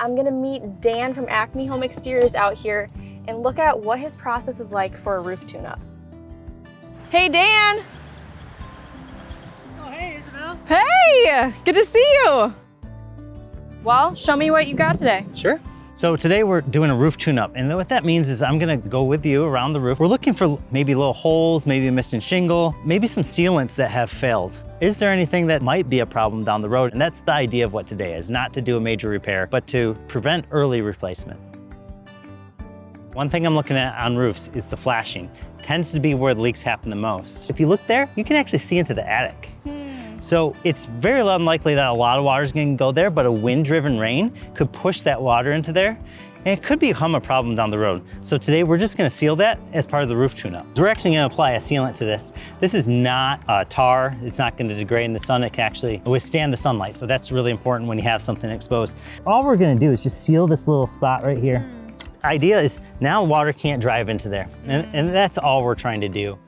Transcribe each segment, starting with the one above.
I'm gonna meet Dan from Acme Home Exteriors out here and look at what his process is like for a roof tune-up. Hey, Dan! Oh, hey, Isabel. Hey, good to see you. Well, show me what you got today. Sure. So today we're doing a roof tune-up, and what that means is I'm gonna go with you around the roof. We're looking for maybe little holes, maybe a missing shingle, maybe some sealants that have failed. Is there anything that might be a problem down the road? And that's the idea of what today is, not to do a major repair, but to prevent early replacement. One thing I'm looking at on roofs is the flashing. It tends to be where the leaks happen the most. If you look there, you can actually see into the attic. So it's very unlikely that a lot of water is going to go there, but a wind-driven rain could push that water into there, and it could become a problem down the road. So today we're just going to seal that as part of the roof tune-up. We're actually going to apply a sealant to this. This is not tar. It's not going to degrade in the sun. It can actually withstand the sunlight. So that's really important when you have something exposed. All we're going to do is just seal this little spot right here. Idea is now water can't drive into there, and that's all we're trying to do.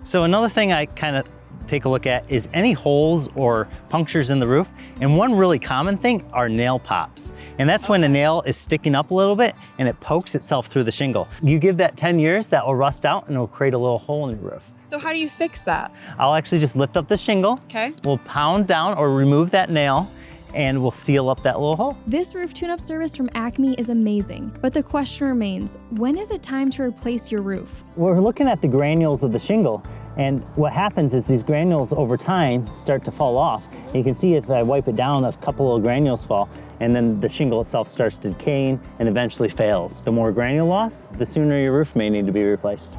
So another thing I kind of take a look at is any holes or punctures in the roof. And one really common thing are nail pops. And that's when a nail is sticking up a little bit and it pokes itself through the shingle. You give that 10 years, that will rust out and it will create a little hole in your roof. So how do you fix that? I'll actually just lift up the shingle. Okay. We'll pound down or remove that nail, and we'll seal up that little hole. This roof tune-up service from Acme is amazing, but the question remains, when is it time to replace your roof? We're looking at the granules of the shingle, and what happens is these granules over time start to fall off. And you can see if I wipe it down, a couple of granules fall, and then the shingle itself starts decaying and eventually fails. The more granule loss, the sooner your roof may need to be replaced.